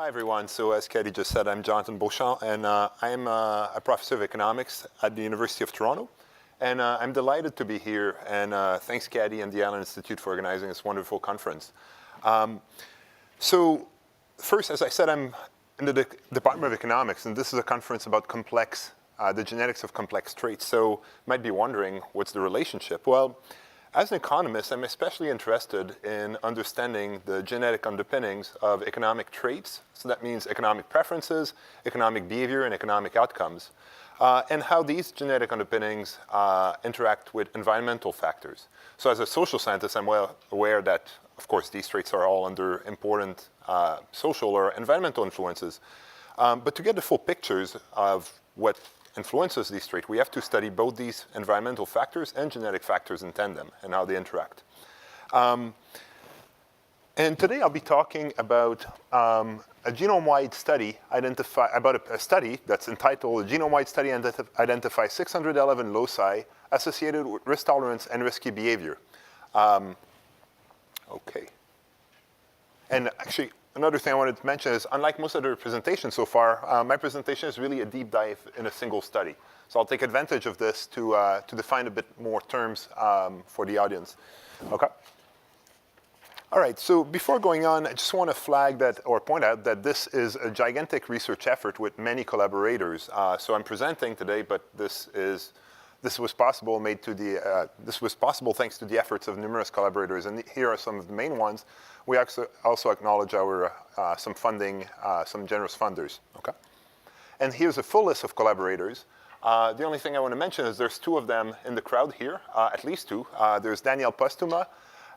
Hi, everyone. So as Katie just said, I'm Jonathan Beauchamp, and I'm a professor of economics at the University of Toronto. And I'm delighted to be here, and thanks, Katie and the Allen Institute for organizing this wonderful conference. So first, as I said, I'm in the Department of Economics, and this is a conference about the genetics of complex traits. So you might be wondering, what's the relationship? Well, as an economist, I'm especially interested in understanding the genetic underpinnings of economic traits. So that means economic preferences, economic behavior, and economic outcomes, and how these genetic underpinnings interact with environmental factors. So as a social scientist, I'm well aware that, of course, these traits are all under important social or environmental influences. But to get the full pictures of what influences these traits, we have to study both these environmental factors and genetic factors in tandem and how they interact. And today I'll be talking about a genome-wide study about a study that's entitled Genome-wide Study Identifies 611 Loci Associated with Risk Tolerance and Risky Behavior. Okay. And actually, another thing I wanted to mention is, unlike most other presentations so far, my presentation is really a deep dive in a single study. So I'll take advantage of this to define a bit more terms for the audience. Okay. All right, so before going on, I just want to flag that, or point out that this is a gigantic research effort with many collaborators. So I'm presenting today, but this was possible thanks to the efforts of numerous collaborators, and here are some of the main ones. We also acknowledge our some generous funders. Okay, and here's a full list of collaborators. The only thing I want to mention is there's two of them in the crowd here, at least two. There's Daniel Postuma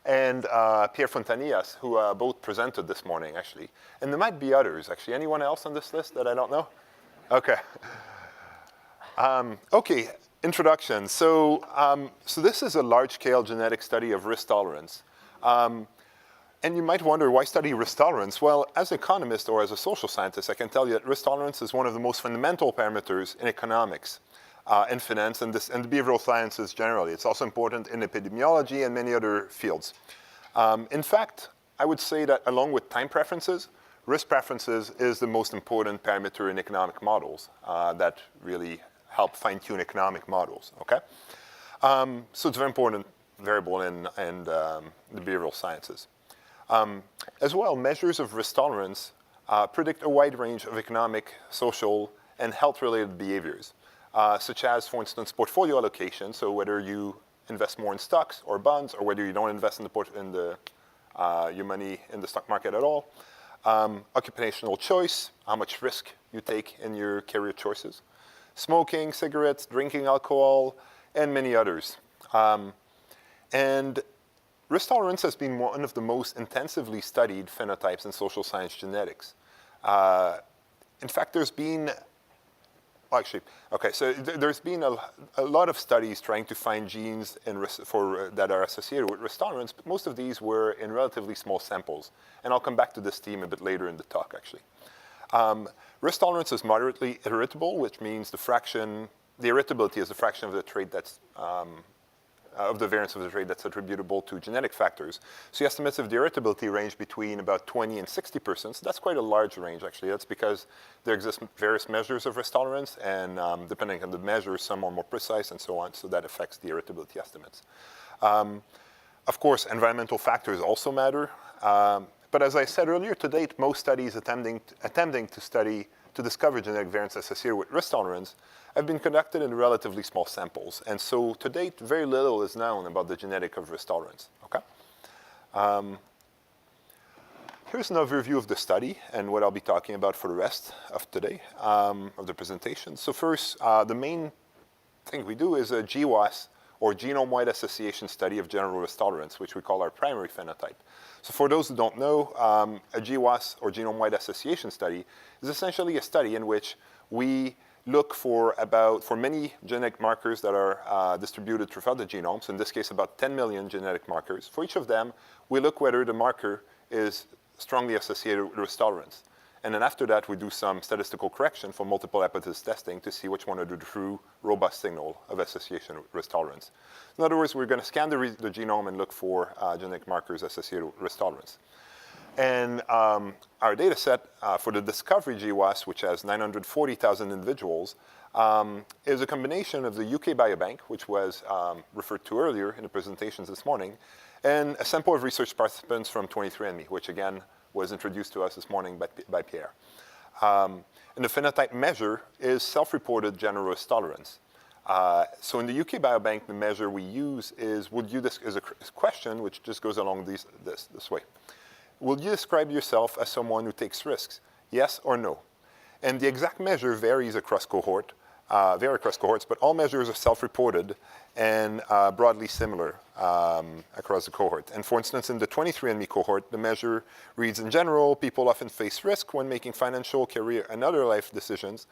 and Pierre Fontanillas, who both presented this morning, actually. And there might be others, actually. Anyone else on this list that I don't know? Okay. Okay. Introduction. So this is a large-scale genetic study of risk tolerance. And you might wonder, why study risk tolerance? Well, as an economist or as a social scientist, I can tell you that risk tolerance is one of the most fundamental parameters in economics, in finance, and the behavioral sciences generally. It's also important in epidemiology and many other fields. In fact, I would say that along with time preferences, risk preferences is the most important parameter in economic models that really help fine-tune economic models, okay? So it's a very important variable in the behavioral sciences. As well, measures of risk tolerance predict a wide range of economic, social, and health-related behaviors, such as, for instance, portfolio allocation, so whether you invest more in stocks or bonds, or whether you don't invest in your money in the stock market at all, occupational choice, how much risk you take in your career choices, smoking, cigarettes, drinking alcohol, and many others. And risk tolerance has been one of the most intensively studied phenotypes in social science genetics. In fact, there's been, there's been a lot of studies trying to find genes that are associated with risk tolerance, but most of these were in relatively small samples. And I'll come back to this theme a bit later in the talk, actually. Risk tolerance is moderately heritable, which means the heritability is the fraction of the trait that's, of the variance of the trait that's attributable to genetic factors. So estimates of the heritability range between about 20 and 60%. So that's quite a large range, actually. That's because there exist various measures of risk tolerance, and depending on the measure, some are more precise and so on, so that affects the heritability estimates. Of course, environmental factors also matter. But as I said earlier, to date, most studies attempting to discover genetic variants associated with risk tolerance have been conducted in relatively small samples. And so to date, very little is known about the genetic of risk tolerance, okay? Here's an overview of the study and what I'll be talking about for the rest of today, of the presentation. So first, the main thing we do is a GWAS, or Genome-wide Association Study of General Risk Tolerance, which we call our primary phenotype. So for those who don't know, a GWAS, or Genome-wide Association Study, is essentially a study in which we look for many genetic markers that are distributed throughout the genome, so in this case about 10 million genetic markers. For each of them, we look whether the marker is strongly associated with risk tolerance. And then after that, we do some statistical correction for multiple hypothesis testing to see which one are the true robust signal of association with risk tolerance. In other words, we're going to scan the genome and look for genetic markers associated with risk tolerance. And our data set for the discovery GWAS, which has 940,000 individuals, is a combination of the UK Biobank, which was referred to earlier in the presentations this morning, and a sample of research participants from 23andMe, which again was introduced to us this morning by Pierre. And the phenotype measure is self-reported general risk tolerance. So in the UK Biobank, the measure we use is, is a question which just goes along this way. Will you describe yourself as someone who takes risks? Yes or no? And the exact measure varies across cohorts, but all measures are self-reported and broadly similar across the cohort. And for instance, in the 23andMe cohort, the measure reads, in general, people often face risk when making financial, career, and other life decisions.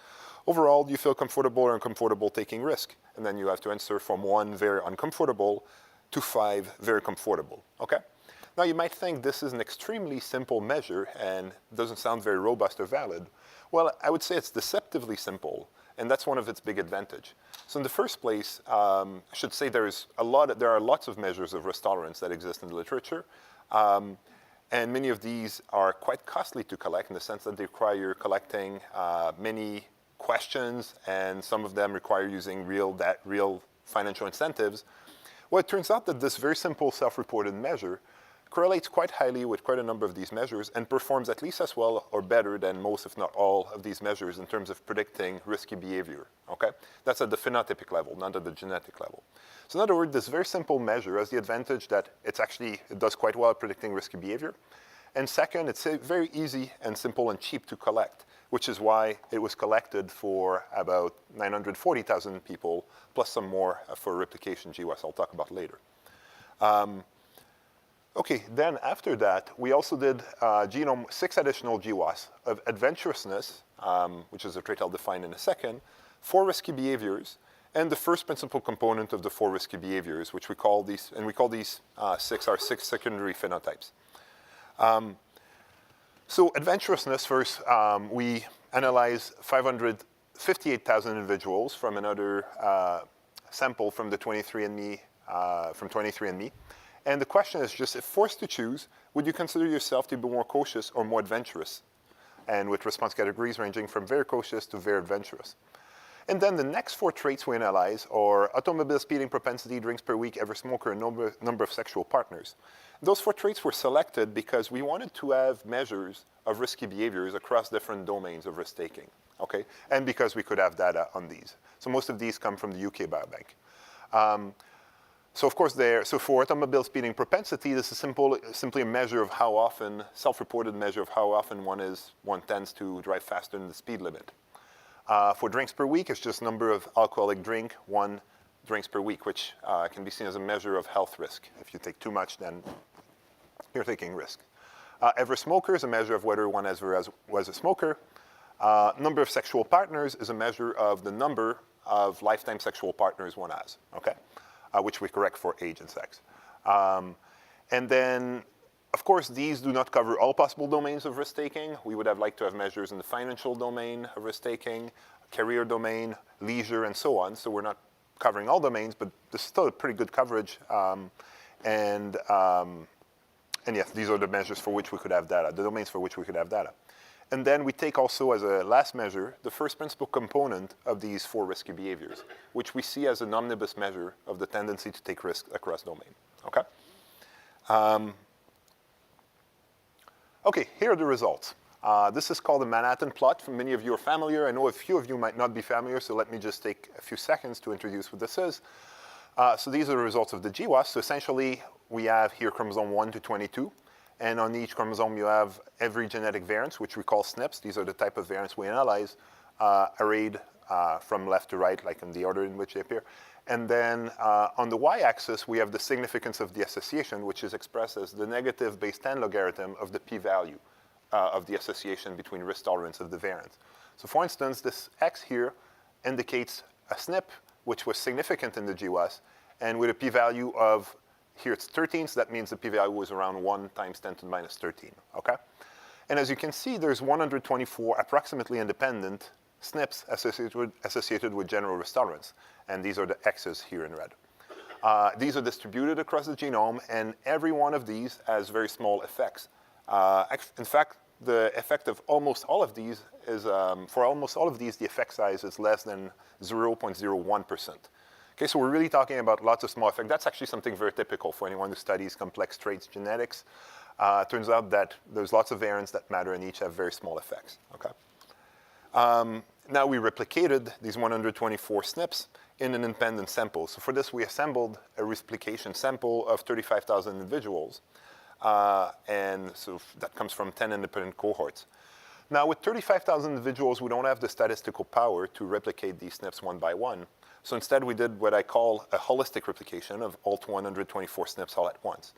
Overall, do you feel comfortable or uncomfortable taking risk? And then you have to answer from 1, very uncomfortable, to 5, very comfortable, okay? Now, you might think this is an extremely simple measure and doesn't sound very robust or valid. Well, I would say it's deceptively simple, and that's one of its big advantages. So in the first place, I should say there are lots of measures of risk tolerance that exist in the literature, and many of these are quite costly to collect in the sense that they require collecting many questions, and some of them require using real financial incentives. Well, it turns out that this very simple self-reported measure correlates quite highly with quite a number of these measures and performs at least as well or better than most, if not all, of these measures in terms of predicting risky behavior, okay? That's at the phenotypic level, not at the genetic level. So in other words, this very simple measure has the advantage that it does quite well at predicting risky behavior. And second, it's very easy and simple and cheap to collect, which is why it was collected for about 940,000 people, plus some more for replication GWAS I'll talk about later. Okay, then after that, we also did 6 additional GWAS of adventurousness, which is a trait I'll define in a second, 4 risky behaviors, and the first principal component of the 4 risky behaviors, which we call these 6 our 6 secondary phenotypes. So adventurousness first, we analyzed 558,000 individuals from another sample from the 23andMe, And the question is just, if forced to choose, would you consider yourself to be more cautious or more adventurous? And with response categories ranging from very cautious to very adventurous. And then the next 4 traits we analyze are automobile speeding propensity, drinks per week, ever smoker, and number of sexual partners. Those 4 traits were selected because we wanted to have measures of risky behaviors across different domains of risk-taking, okay? And because we could have data on these. So most of these come from the UK Biobank. So of course, so for automobile speeding propensity, this is simply a measure of how often, self-reported measure of how often one tends to drive faster than the speed limit. For drinks per week, it's just number of alcoholic drink, 1 drinks per week, which can be seen as a measure of health risk. If you take too much, then you're taking risk. Ever smoker is a measure of whether one was a smoker. Number of sexual partners is a measure of the number of lifetime sexual partners one has, okay? Which we correct for age and sex. And then, of course, these do not cover all possible domains of risk-taking. We would have liked to have measures in the financial domain of risk-taking, career domain, leisure, and so on. So we're not covering all domains, but there's still a pretty good coverage. And yes, these are the measures for which we could have data, the domains for which we could have data. And then we take also as a last measure the first principal component of these 4 risky behaviors, which we see as an omnibus measure of the tendency to take risk across domain, okay? Okay, here are the results. This is called the Manhattan plot. Many of you are familiar. I know a few of you might not be familiar, so let me just take a few seconds to introduce what this is. So these are the results of the GWAS. So essentially, we have here chromosome 1 to 22. And on each chromosome, you have every genetic variant, which we call SNPs. These are the type of variants we analyze, arrayed from left to right, like in the order in which they appear. And then on the y-axis, we have the significance of the association, which is expressed as the negative base 10 logarithm of the p-value of the association between risk tolerance of the variant. So for instance, this x here indicates a SNP, which was significant in the GWAS, and with a p-value of, here it's 13, so that means the p-value was around 1 times 10 to the minus 13, okay? And as you can see, there's 124 approximately independent SNPs associated with general risk tolerance, and these are the X's here in red. These are distributed across the genome, and every one of these has very small effects In fact, the effect of almost all of these is, for almost all of these, the effect size is less than 0.01%. Okay, so we're really talking about lots of small effects. That's actually something very typical for anyone who studies complex traits genetics. Turns out that there's lots of variants that matter and each have very small effects, okay? Now we replicated these 124 SNPs in an independent sample. So for this, we assembled a replication sample of 35,000 individuals. And so that comes from 10 independent cohorts. Now with 35,000 individuals, we don't have the statistical power to replicate these SNPs one by one. So instead, we did what I call a holistic replication of all 124 SNPs all at once.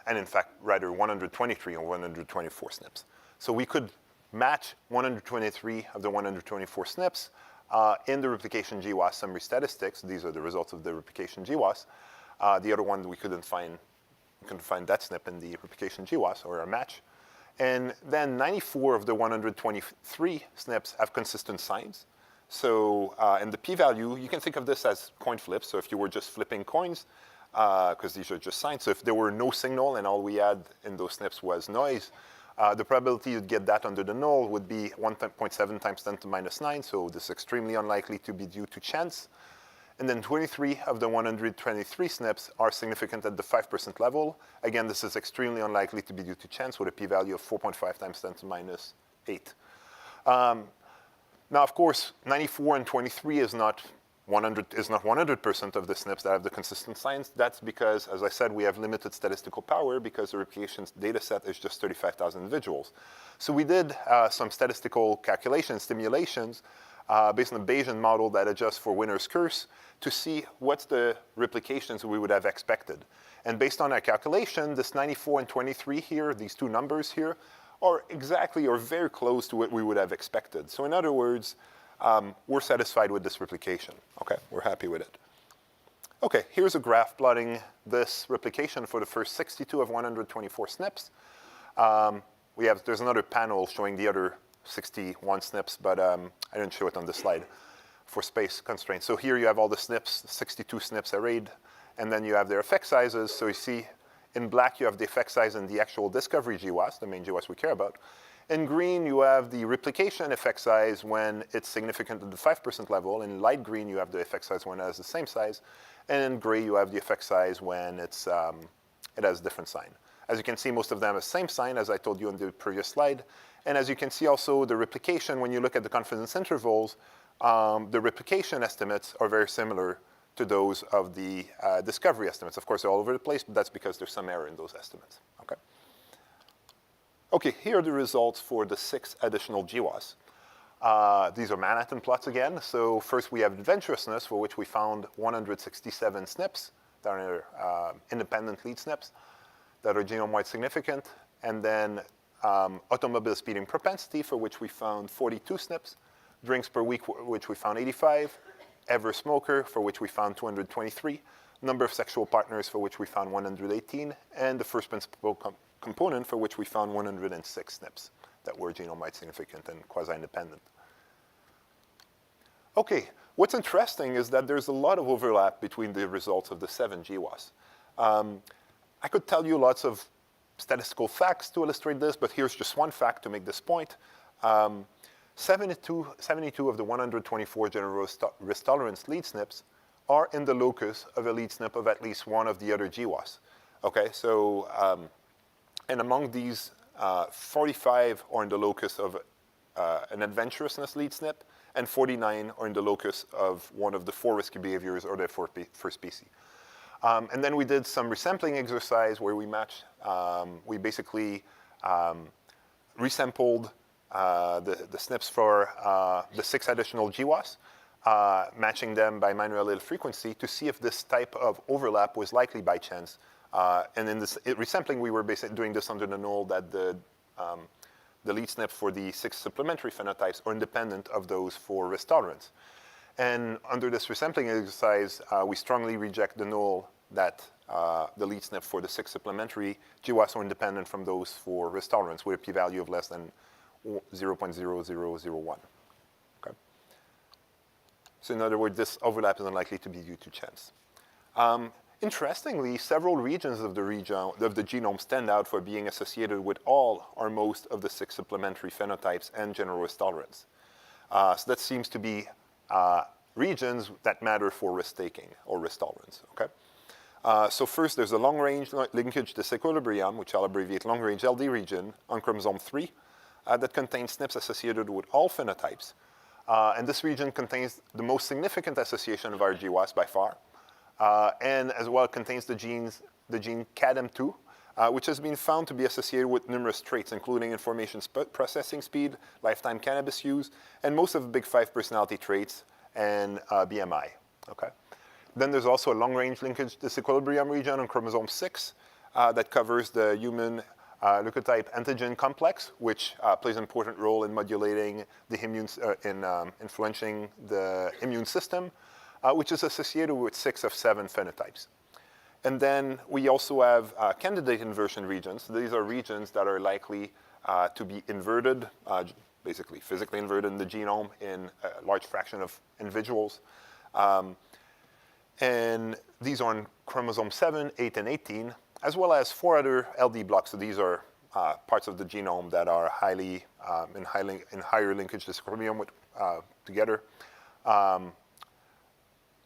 And in fact, rather 123 and 124 SNPs. So we could match 123 of the 124 SNPs in the replication GWAS summary statistics. These are the results of the replication GWAS. The other one we couldn't find that SNP in the replication GWAS or a match. And then 94 of the 123 SNPs have consistent signs. So, and the p-value, you can think of this as coin flips. So if you were just flipping coins, because these are just signs. So if there were no signal and all we had in those SNPs was noise, the probability you'd get that under the null would be 1.7 times 10 to minus 9. So this is extremely unlikely to be due to chance. And then 23 of the 123 SNPs are significant at the 5% level. Again, this is extremely unlikely to be due to chance with a p-value of 4.5 times 10 to minus 8. Now, of course, 94 and 23 is not 100% of the SNPs that have the consistent signs. That's because, as I said, we have limited statistical power because the replication data set is just 35,000 individuals. So we did some statistical calculations, simulations, based on a Bayesian model that adjusts for winner's curse to see what's the replications we would have expected. And based on our calculation, this 94 and 23 here, these two numbers here, are exactly or very close to what we would have expected. So in other words, we're satisfied with this replication. Okay, we're happy with it. Okay, here's a graph plotting this replication for the first 62 of 124 SNPs. There's another panel showing the other 61 SNPs, but I didn't show it on this slide for space constraints. So here you have all the SNPs, 62 SNPs arrayed, and then you have their effect sizes. So you see in black, you have the effect size in the actual discovery GWAS, the main GWAS we care about. In green, you have the replication effect size when it's significant at the 5% level. In light green, you have the effect size when it has the same size. And in gray, you have the effect size when it has a different sign. As you can see, most of them have the same sign, as I told you on the previous slide. And as you can see also, the replication, when you look at the confidence intervals, the replication estimates are very similar to those of the discovery estimates. Of course, they're all over the place, but that's because there's some error in those estimates. Okay. Okay, here are the results for the 6 additional GWAS. These are Manhattan plots again. So first we have adventurousness, for which we found 167 SNPs that are independent lead SNPs that are genome-wide significant. And then automobile speeding propensity, for which we found 42 SNPs. Drinks per week, for which we found 85. Ever smoker, for which we found 223. Number of sexual partners, for which we found 118. And the first principal component, for which we found 106 SNPs that were genome-wide significant and quasi-independent. Okay, what's interesting is that there's a lot of overlap between the results of the 7 GWAS. I could tell you lots of statistical facts to illustrate this, but here's just one fact to make this point. 72 of the 124 general risk tolerance lead SNPs are in the locus of a lead SNP of at least one of the other GWAS. Okay, so, and among these, 45 are in the locus of an adventurousness lead SNP, and 49 are in the locus of one of the 4 risky behaviors or the 4 species. And then we did some resampling exercise where we matched, we basically resampled the SNPs for the 6 additional GWAS, matching them by minor allele frequency to see if this type of overlap was likely by chance. And in this resampling, we were basically doing this under the null that the lead SNP for the 6 supplementary phenotypes are independent of those for risk tolerance. And under this resampling exercise, we strongly reject the null that the lead SNP for the 6 supplementary GWAS are independent from those for risk tolerance with a p-value of less than 0.0001. Okay. So in other words, this overlap is unlikely to be due to chance. Interestingly, several regions of the genome stand out for being associated with all or most of the 6 supplementary phenotypes and general risk tolerance. So that seems to be regions that matter for risk-taking or risk tolerance, okay? So first, there's a long-range linkage disequilibrium, which I'll abbreviate long-range LD region, on chromosome 3, that contains SNPs associated with all phenotypes. And this region contains the most significant association of our GWAS by far, and as well contains the gene CADM2, which has been found to be associated with numerous traits, including information processing speed, lifetime cannabis use, and most of the big 5 personality traits, and BMI, okay? Then there's also a long-range linkage disequilibrium region on chromosome 6 that covers the human leukotype antigen complex, which plays an important role in modulating the influencing the immune system, which is associated with 6 of 7 phenotypes. And then we also have candidate inversion regions. These are regions that are likely to be inverted, basically physically inverted in the genome in a large fraction of individuals. And these are on chromosome 7, 8, and 18, as well as 4 other LD blocks. So these are parts of the genome that are in higher linkage disequilibrium together,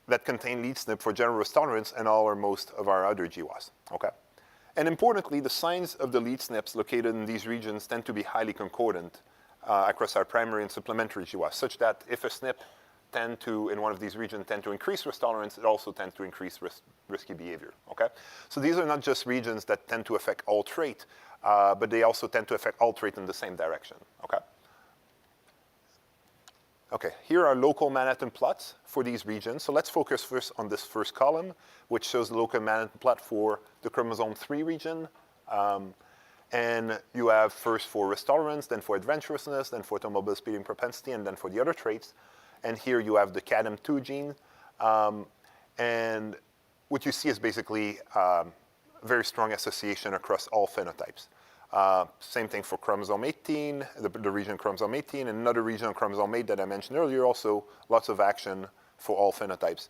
that contain lead SNP for general risk tolerance and all or most of our other GWAS, okay? And importantly, the signs of the lead SNPs located in these regions tend to be highly concordant across our primary and supplementary GWAS, such that if a SNP in one of these regions tend to increase risk tolerance, it also tends to increase risky behavior, okay? So these are not just regions that tend to affect all trait, but they also tend to affect all trait in the same direction, okay? Okay, here are local Manhattan plots for these regions. So let's focus first on this first column, which shows the local Manhattan plot for the chromosome 3 region. And you have first for risk tolerance, then for adventurousness, then for automobile speeding propensity, and then for the other traits. And here you have the CADM2 gene. And what you see is basically very strong association across all phenotypes. Same thing for chromosome 18, the region chromosome 18, and another region on chromosome 8 that I mentioned earlier, also lots of action for all phenotypes.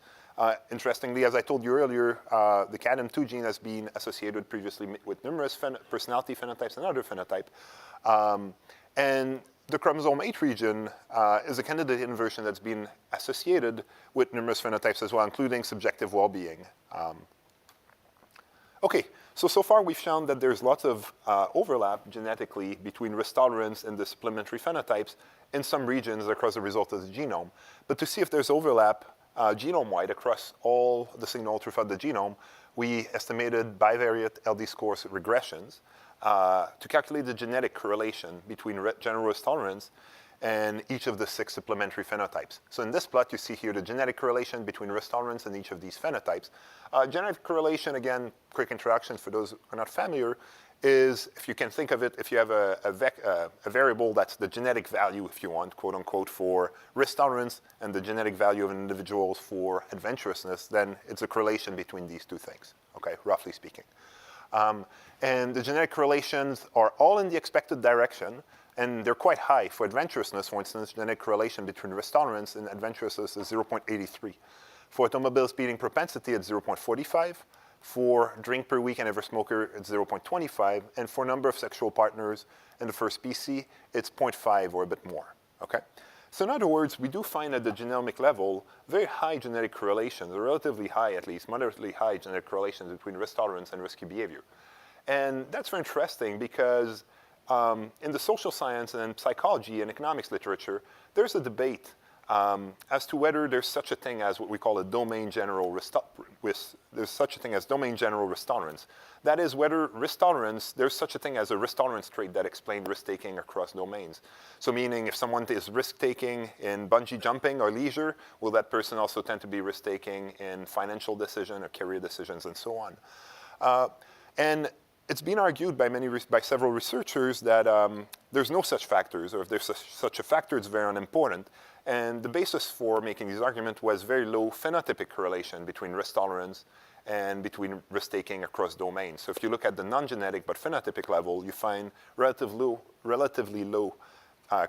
Interestingly, as I told you earlier, the CADM2 gene has been associated previously with numerous personality phenotypes and other phenotype. And the chromosome 8 region is a candidate inversion that's been associated with numerous phenotypes as well, including subjective well-being. Okay, so far we've shown that there's lots of overlap genetically between risk tolerance and the supplementary phenotypes in some regions across the result of the genome. But to see if there's overlap genome-wide across all the signal throughout the genome, we estimated bivariate LD scores regressions to calculate the genetic correlation between general risk tolerance and each of the 6 supplementary phenotypes. So in this plot, you see here the genetic correlation between risk tolerance and each of these phenotypes. Genetic correlation, again, quick introduction for those who are not familiar, is, if you can think of it, if you have a variable that's the genetic value, if you want, quote unquote, for risk tolerance and the genetic value of an individual for adventurousness, then it's a correlation between these two things, okay, roughly speaking. And the genetic correlations are all in the expected direction, and they're quite high. For adventurousness, for instance, genetic correlation between risk tolerance and adventurousness is 0.83. For automobile speeding propensity, it's 0.45. For drink per week and ever smoker, it's 0.25. And for number of sexual partners in the first PC, it's 0.5 or a bit more, okay? So in other words, we do find at the genomic level very high genetic correlations, or relatively high at least, moderately high genetic correlations between risk tolerance and risky behavior. And that's very interesting because in the social science and in psychology and economics literature, there's a debate as to whether there's such a thing as what we call a domain general risk tolerance. That is, whether risk tolerance, there's such a thing as a risk tolerance trait that explains risk-taking across domains. So meaning if someone is risk-taking in bungee jumping or leisure, will that person also tend to be risk-taking in financial decision or career decisions and so on? And it's been argued by several researchers that there's no such factors, or if there's such a factor, it's very unimportant. And the basis for making these arguments was very low phenotypic correlation between risk tolerance and between risk-taking across domains. So if you look at the non-genetic but phenotypic level, you find relatively low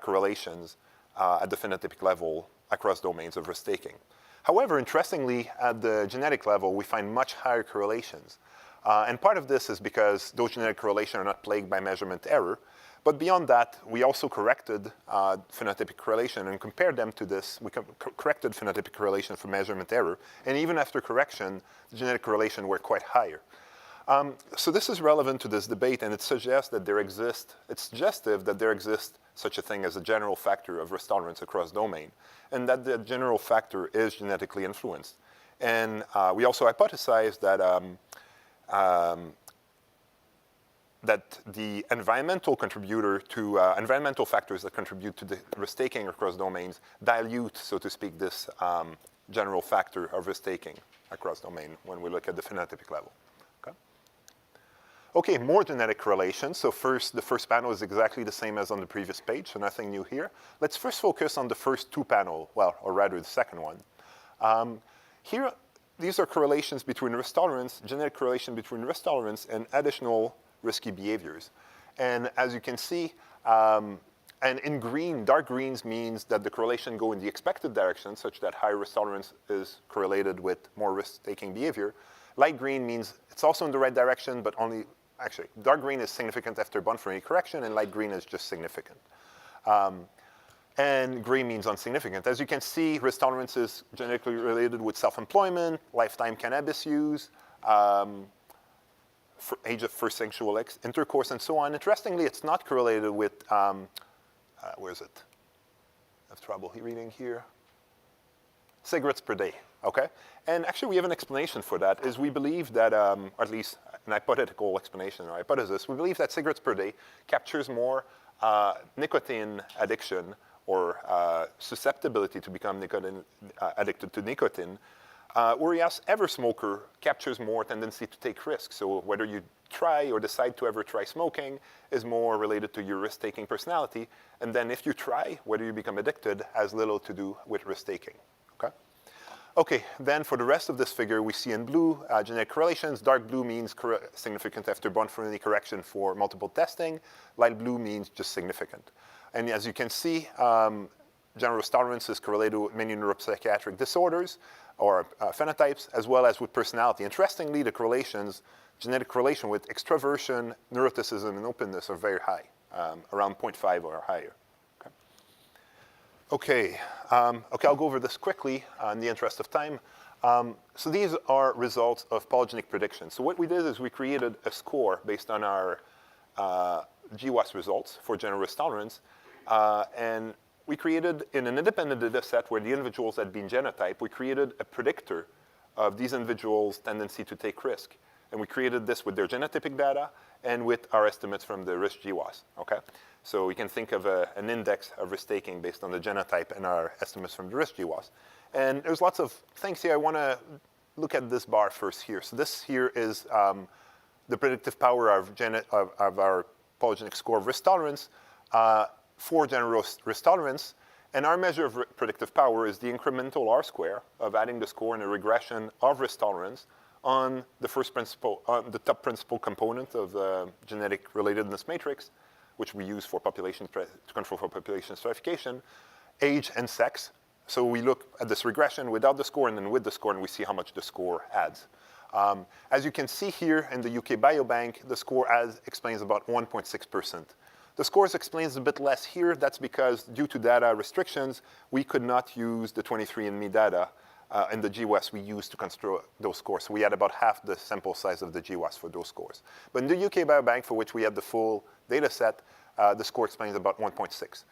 correlations at the phenotypic level across domains of risk-taking. However, interestingly, at the genetic level, we find much higher correlations. And part of this is because those genetic correlations are not plagued by measurement error. But beyond that, we also corrected phenotypic correlation and compared them to this. We corrected phenotypic correlation for measurement error. And even after correction, the genetic correlation were quite higher. So this is relevant to this debate, and it suggests that it's suggestive that there exists such a thing as a general factor of risk tolerance across domain, and that the general factor is genetically influenced. And we also hypothesized that that the environmental contributor to environmental factors that contribute to the risk-taking across domains dilute, so to speak, this general factor of risk-taking across domain when we look at the phenotypic level. Okay, more genetic correlations. So the first panel is exactly the same as on the previous page, so nothing new here. Let's first focus on the first two panels, well, or rather the second one. Here, these are correlations between risk tolerance, genetic correlation between risk tolerance and additional risky behaviors. And as you can see, and in green, dark greens means that the correlation go in the expected direction, such that high risk tolerance is correlated with more risk-taking behavior. Light green means it's also in the right direction, but only, actually, dark green is significant after Bonferroni correction, and light green is just significant. And gray means insignificant. As you can see, risk tolerance is genetically related with self-employment, lifetime cannabis use, for age of first sexual intercourse, and so on. Interestingly, it's not correlated with, where is it? I have trouble reading here. Cigarettes per day, okay? And actually, we have an explanation for that, is we believe that, or at least an hypothetical explanation or hypothesis, we believe that cigarettes per day captures more nicotine addiction or susceptibility to become addicted to nicotine, whereas ever smoker captures more tendency to take risks. So whether you try or decide to ever try smoking is more related to your risk-taking personality. And then if you try, whether you become addicted has little to do with risk-taking, okay? Okay, then for the rest of this figure, we see in blue genetic correlations. Dark blue means significant after Bonferroni correction for multiple testing. Light blue means just significant. And as you can see, general risk tolerance is correlated with many neuropsychiatric disorders or phenotypes, as well as with personality. Interestingly, the correlations, genetic correlation with extroversion, neuroticism, and openness are very high, around 0.5 or higher. Okay, I'll go over this quickly in the interest of time. So these are results of polygenic prediction. So what we did is we created a score based on our GWAS results for general risk tolerance, and we created, in an independent data set where the individuals had been genotyped, we created a predictor of these individuals' tendency to take risk. And we created this with their genotypic data and with our estimates from the risk GWAS, okay? So we can think of an index of risk-taking based on the genotype and our estimates from the risk GWAS. And there's lots of things here. I want to look at this bar first here. So this here is the predictive power of our polygenic score of risk tolerance for general risk tolerance. And our measure of predictive power is the incremental R-square of adding the score in a regression of risk tolerance on the first principal, on the top principal component of the genetic relatedness matrix, which we use for population to control for population stratification, age and sex. So we look at this regression without the score and then with the score, and we see how much the score adds. As you can see here in the UK Biobank, the score explains about 1.6%. The scores explains a bit less here. That's because due to data restrictions, we could not use the 23andMe data in the GWAS we used to construct those scores. So we had about half the sample size of the GWAS for those scores. But in the UK Biobank, for which we had the full data set, the score explains about 1.6.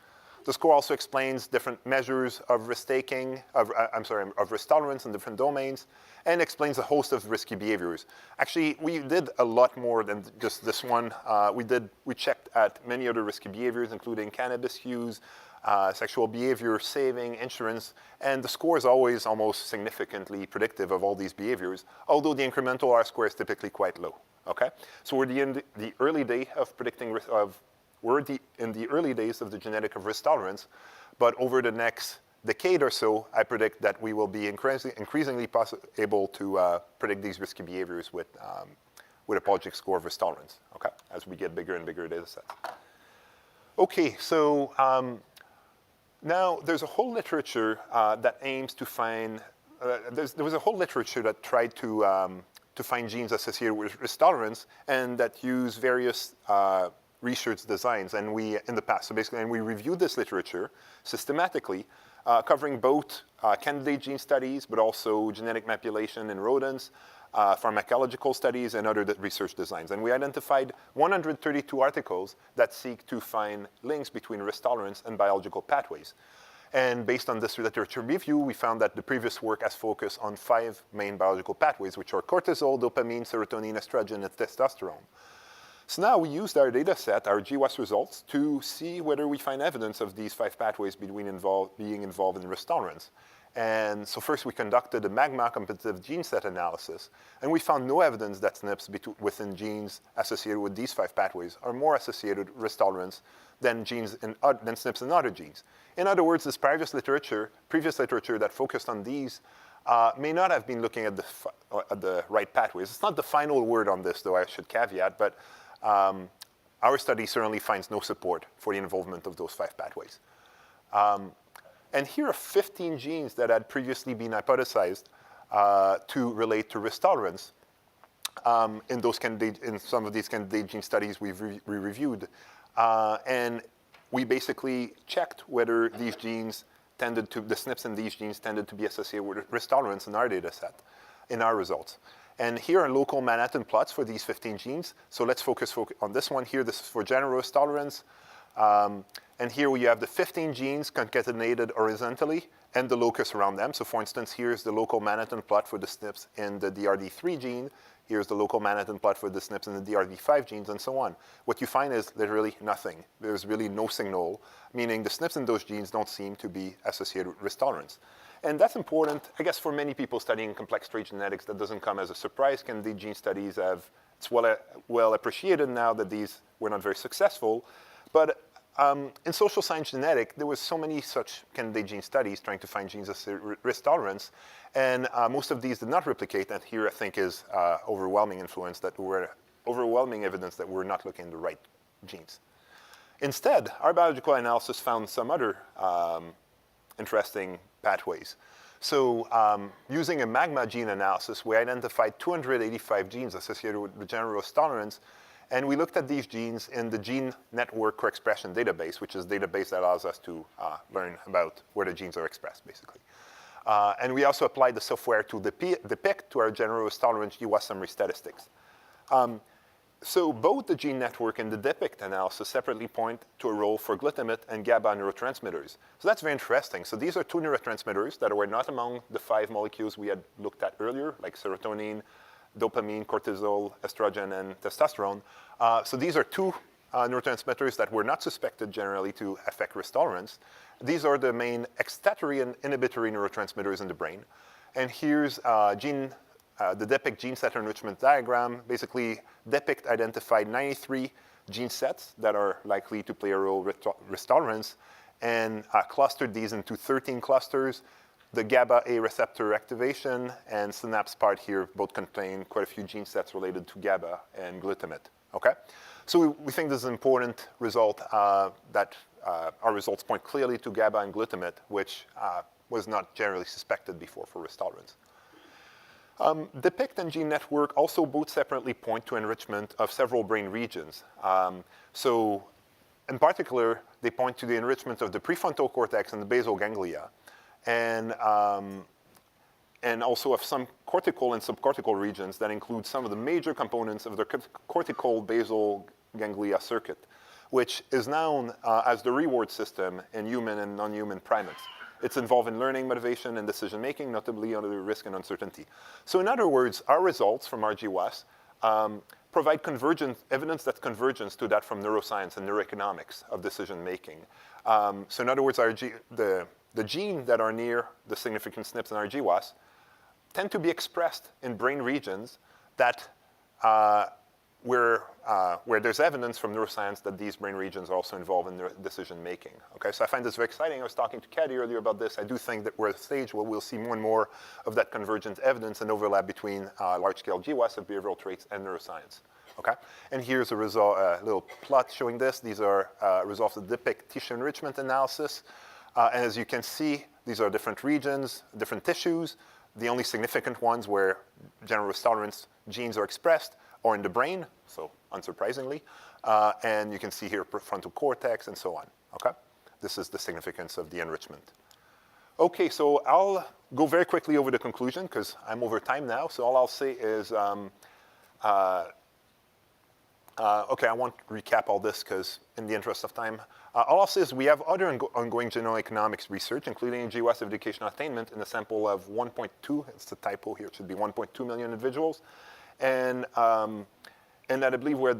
The score also explains different measures of risk-taking, of risk tolerance in different domains, and explains a host of risky behaviors. Actually, we did a lot more than just this one. We checked at many other risky behaviors, including cannabis use, sexual behavior, saving, insurance, and the score is always almost significantly predictive of all these behaviors, although the incremental R-square is typically quite low, okay? So we're in the early day of predicting risk in the early days of the genetic of risk tolerance, but over the next decade or so, I predict that we will be increasingly able to predict these risky behaviors with a polygenic score of risk tolerance, okay, as we get bigger and bigger data sets. Okay, so now there's a whole literature that aims to find there was a whole literature that tried to find genes associated with risk tolerance and that use various research designs. And we, in the past, so basically, and we reviewed this literature systematically, covering both candidate gene studies, but also genetic manipulation in rodents, pharmacological studies, and other research designs. And we identified 132 articles that seek to find links between risk tolerance and biological pathways. And based on this literature review, we found that the previous work has focused on 5 main biological pathways, which are cortisol, dopamine, serotonin, estrogen, and testosterone. So now we used our data set, our GWAS results, to see whether we find evidence of these 5 pathways being involved in risk tolerance. And so first we conducted a MAGMA competitive gene set analysis, and we found no evidence that SNPs within genes associated with these 5 pathways are more associated with risk tolerance than SNPs in other genes. In other words, this previous literature that focused on these may not have been looking at the right pathways. It's not the final word on this, though I should caveat, but our study certainly finds no support for the involvement of those 5 pathways. And here are 15 genes that had previously been hypothesized to relate to risk tolerance in some of these candidate gene studies we reviewed. And we basically checked whether these genes the SNPs in these genes tended to be associated with risk tolerance in our data set, in our results. And here are local Manhattan plots for these 15 genes. So let's focus on this one here. This is for general risk tolerance. And here we have the 15 genes concatenated horizontally and the locus around them. So for instance, here's the local Manhattan plot for the SNPs in the DRD3 gene. Here's the local Manhattan plot for the SNPs in the DRD5 genes, and so on. What you find is literally nothing. There's really no signal, meaning the SNPs in those genes don't seem to be associated with risk tolerance. And that's important, I guess, for many people studying complex trait genetics. That doesn't come as a surprise. Candidate gene studies it's well appreciated now that these were not very successful. But in social science genetic, there was so many such candidate gene studies trying to find genes associated with risk tolerance, and most of these did not replicate. And here, I think, is overwhelming evidence that we're not looking at the right genes. Instead, our biological analysis found some other interesting pathways. So using a MAGMA gene analysis, we identified 285 genes associated with general risk tolerance. And we looked at these genes in the Gene Network Co-Expression Database, which is a database that allows us to learn about where the genes are expressed, basically. And we also applied the software to DEPICT to our general risk tolerance GWAS summary statistics. So both the Gene Network and the DEPICT analysis separately point to a role for glutamate and GABA neurotransmitters. So that's very interesting. So these are 2 neurotransmitters that were not among the 5 molecules we had looked at earlier, like serotonin, dopamine, cortisol, estrogen, and testosterone. So these are 2 neurotransmitters that were not suspected generally to affect risk tolerance. These are the main excitatory and inhibitory neurotransmitters in the brain. And here's the DEPICT gene set enrichment diagram. Basically, DEPICT identified 93 gene sets that are likely to play a role with risk tolerance and clustered these into 13 clusters. The GABA-A receptor activation and synapse part here both contain quite a few gene sets related to GABA and glutamate, okay? So we think this is an important result that our results point clearly to GABA and glutamate, which was not generally suspected before for risk tolerance. DEPICT and Gene Network also both separately point to enrichment of several brain regions. So in particular, they point to the enrichment of the prefrontal cortex and the basal ganglia, and also of some cortical and subcortical regions that include some of the major components of the cortical basal ganglia circuit, which is known as the reward system in human and non-human primates. It's involved in learning, motivation, and decision-making, notably under risk and uncertainty. So in other words, our results from our GWAS provide evidence that's convergence to that from neuroscience and neuroeconomics of decision-making. So in other words, the genes that are near the significant SNPs in our GWAS tend to be expressed in brain regions that where there's evidence from neuroscience that these brain regions are also involved in decision-making. Okay, so I find this very exciting. I was talking to Caddy earlier about this. I do think that we're at a stage where we'll see more and more of that convergent evidence and overlap between large-scale GWAS of behavioral traits and neuroscience. Okay, and here's a little plot showing this. These are results of the DEPICT tissue enrichment analysis. And as you can see, these are different regions, different tissues. The only significant ones where general risk tolerance genes are expressed are in the brain, so unsurprisingly. And you can see here prefrontal cortex and so on, okay? This is the significance of the enrichment. Okay, so I'll go very quickly over the conclusion because I'm over time now. So all I'll say is, okay, I won't recap all this because in the interest of time. All I'll say is we have other ongoing genoeconomics research, including GWAS of educational attainment in a sample of 1.2, it's a typo here, it should be 1.2 million individuals. And that I believe we're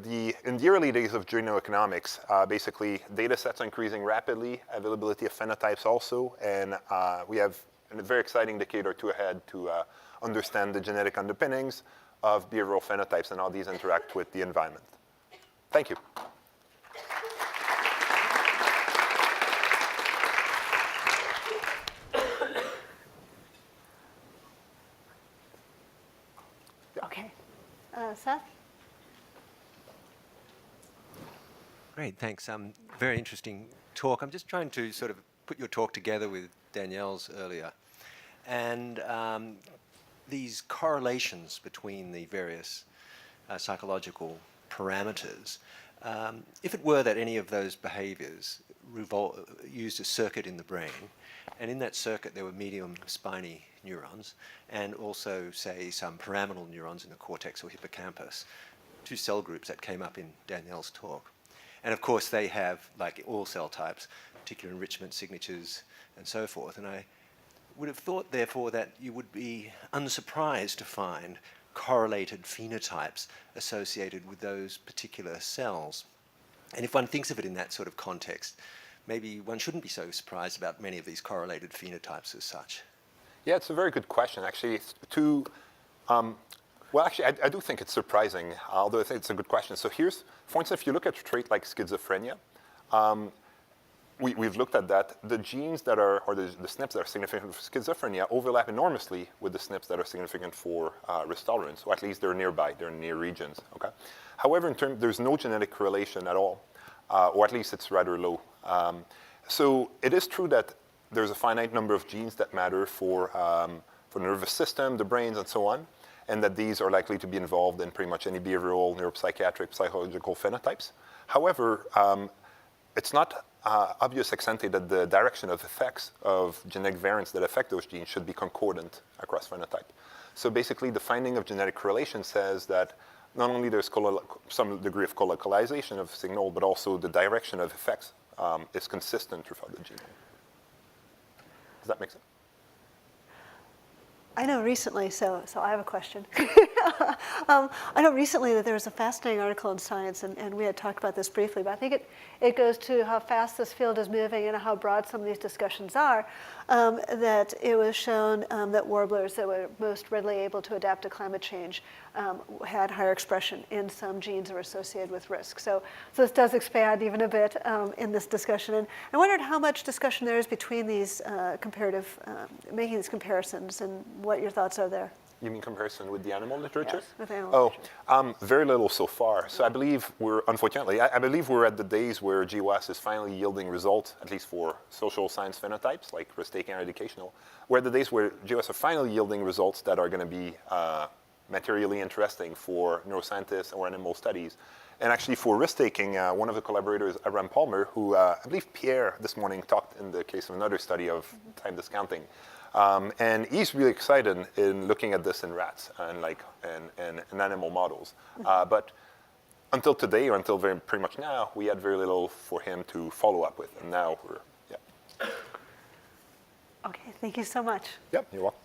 in the early days of genoeconomics, basically data sets are increasing rapidly, availability of phenotypes also, and we have a very exciting decade or two ahead to understand the genetic underpinnings of behavioral phenotypes and how these interact with the environment. Thank you. Okay. Seth? Great, thanks. Very interesting talk. I'm just trying to sort of put your talk together with Danielle's earlier. And these correlations between the various psychological parameters, if it were that any of those behaviors used a circuit in the brain, and in that circuit there were medium spiny neurons, and also, say, some pyramidal neurons in the cortex or hippocampus, two cell groups that came up in Danielle's talk. And of course, they have, like all cell types, particular enrichment signatures and so forth. And I would have thought, therefore, that you would be unsurprised to find correlated phenotypes associated with those particular cells. And if one thinks of it in that sort of context, maybe one shouldn't be so surprised about many of these correlated phenotypes as such. Yeah, it's a very good question, actually. Well, actually, I do think it's surprising, although I think it's a good question. So here's, for instance, if you look at a trait like schizophrenia, we've looked at that. The genes that are, or the SNPs that are significant for schizophrenia overlap enormously with the SNPs that are significant for risk tolerance, or at least they're nearby, they're in near regions, okay? However, there's no genetic correlation at all, or at least it's rather low. So it is true that there's a finite number of genes that matter for the nervous system, the brains, and so on, and that these are likely to be involved in pretty much any behavioral, neuropsychiatric, psychological phenotypes. However, it's not obvious ex ante that the direction of effects of genetic variants that affect those genes should be concordant across phenotype. So basically, the finding of genetic correlation says that not only there's some degree of colocalization of signal, but also the direction of effects is consistent throughout the genome. Does that make sense? I know recently, so I have a question. I know recently that there was a fascinating article in Science, and we had talked about this briefly, but I think it goes to how fast this field is moving and how broad some of these discussions are, that it was shown that warblers that were most readily able to adapt to climate change had higher expression in some genes that were associated with risk. So this does expand even a bit in this discussion. And I wondered how much discussion there is between these making these comparisons, and what your thoughts are there. You mean comparison with the animal literature? Yes, with animal literature. Very little so far. So I believe unfortunately, I believe we're at the days where GWAS is finally yielding results, at least for social science phenotypes, like risk-taking or educational. We're at the days where GWAS are finally yielding results that are going to be materially interesting for neuroscientists or animal studies. And actually for risk-taking, one of the collaborators, Abraham Palmer, who I believe Pierre this morning talked in the case of another study of time discounting. And he's really excited in looking at this in rats and in animal models. But until today, or until pretty much now, we had very little for him to follow up with. And now we're, yeah. Okay, thank you so much. Yep, you're welcome.